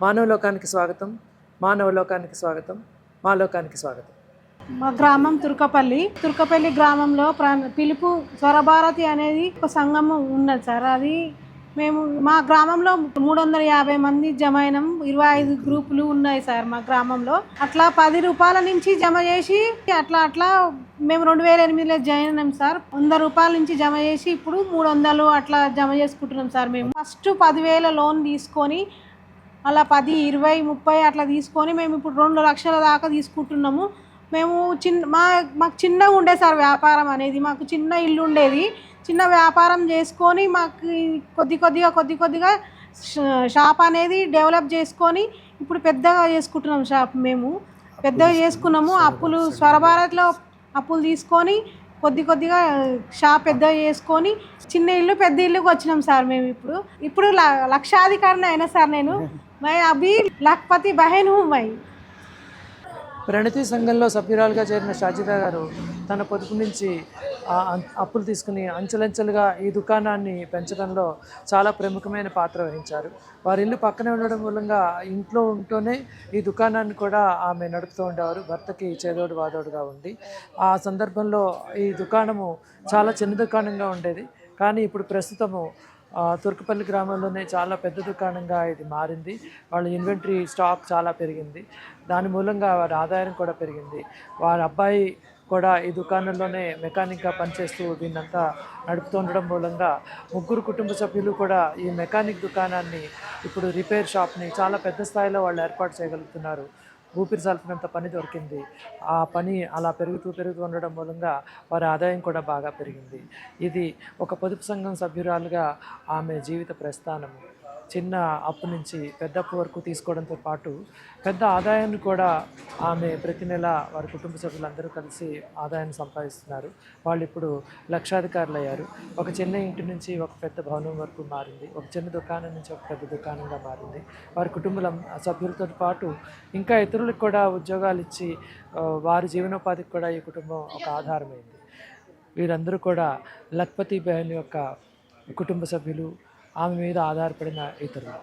మానవలోకానికి స్వాగతం, మానవలోకానికి స్వాగతం, మా లోకానికి స్వాగతం. మా గ్రామం తుర్కపల్లి గ్రామంలో పిలుపు స్వరభారతి అనేది ఒక సంఘం ఉన్నది సార్. అది మేము మా గ్రామంలో 350 మంది జమ అయినాం. 25 గ్రూపులు ఉన్నాయి సార్ మా గ్రామంలో. అట్లా 10 రూపాయల నుంచి జమ చేసి అట్లా మేము 2008లో జాయిన్ అయినాం సార్. 100 రూపాయల నుంచి జమ చేసి ఇప్పుడు 300 అట్లా జమ చేసుకుంటున్నాం సార్. మేము ఫస్ట్ 10,000 లోన్ తీసుకొని అలా 10, 20, 30 అట్లా తీసుకొని మేము ఇప్పుడు 2 లక్షల దాకా తీసుకుంటున్నాము. మేము మాకు చిన్నగా ఉండే సార్ వ్యాపారం అనేది. మాకు చిన్న ఇల్లు ఉండేది. చిన్న వ్యాపారం చేసుకొని మాకు కొద్దిగా షాప్ అనేది డెవలప్ చేసుకొని ఇప్పుడు పెద్దగా చేసుకుంటున్నాం షాప్. మేము పెద్దగా చేసుకున్నాము. అప్పులు స్వరభారత్లో అప్పులు తీసుకొని కొద్దిగా షాప్ పెద్దగా చేసుకొని చిన్న ఇల్లు పెద్ద ఇల్లుకి వచ్చినాం సార్. మేము ఇప్పుడు లక్షాధికారిని అయినా సార్. నేను మై అభి లఖ్పతి బహన్ హూ మై. ప్రణతి సంఘంలో సభ్యురాలుగా చేరిన షాజిదా గారు తన పొదుపు నుంచి అప్పులు తీసుకుని అంచెలంచెలుగా ఈ దుకాణాన్ని పెంచడంలో చాలా ప్రముఖమైన పాత్ర వహించారు. వారి ఇల్లు పక్కనే ఉండడం మూలంగా ఇంట్లో ఉంటూనే ఈ దుకాణాన్ని కూడా ఆమె నడుపుతూ ఉండేవారు. భర్తకి చేదోడు వాదోడుగా ఉండి ఆ సందర్భంలో ఈ దుకాణము చాలా చిన్న దుకాణంగా ఉండేది. కానీ ఇప్పుడు ప్రస్తుతము తుర్కపల్లి గ్రామంలోనే చాలా పెద్ద దుకాణంగా ఇది మారింది. వాళ్ళ ఇన్వెంటరీ స్టాక్ చాలా పెరిగింది. దాని మూలంగా వారి ఆదాయం కూడా పెరిగింది. వారి అబ్బాయి కూడా ఈ దుకాణంలోనే మెకానిక్గా పనిచేస్తూ దీన్నంతా నడుపుతూ ఉండడం మూలంగా 3 కుటుంబ సభ్యులు కూడా ఈ మెకానిక్ దుకాణాన్ని ఇప్పుడు రిపేర్ షాప్ని చాలా పెద్ద స్థాయిలో వాళ్ళు ఏర్పాటు చేయగలుగుతున్నారు. ఊపిరి సల్పినంత పని దొరికింది. ఆ పని అలా పెరుగుతూ ఉండడం మూలంగా వారి ఆదాయం కూడా బాగా పెరిగింది. ఇది ఒక పొదుపు సంఘం సభ్యురాలుగా ఆమె జీవిత ప్రస్థానము. చిన్న అప్పు నుంచి పెద్ద అప్పు వరకు తీసుకోవడంతో పాటు పెద్ద ఆదాయాన్ని కూడా ఆమె ప్రతి నెల వారి కుటుంబ సభ్యులందరూ కలిసి ఆదాయాన్ని సంపాదిస్తున్నారు. వాళ్ళు ఇప్పుడు లక్షాధికారులు అయ్యారు. ఒక చిన్న ఇంటి నుంచి ఒక పెద్ద భవనం వరకు మారింది. ఒక చిన్న దుకాణం నుంచి ఒక పెద్ద దుకాణంగా మారింది. వారి కుటుంబ సభ్యులతో పాటు ఇంకా ఇతరులకు కూడా ఉద్యోగాలు ఇచ్చి వారి జీవనోపాధికి కూడా ఈ కుటుంబం ఒక ఆధారమైంది. వీరందరూ కూడా లఖ్పతి బహన్ యొక్క కుటుంబ సభ్యులు, ఆమె మీద ఆధారపడిన ఇతరులు.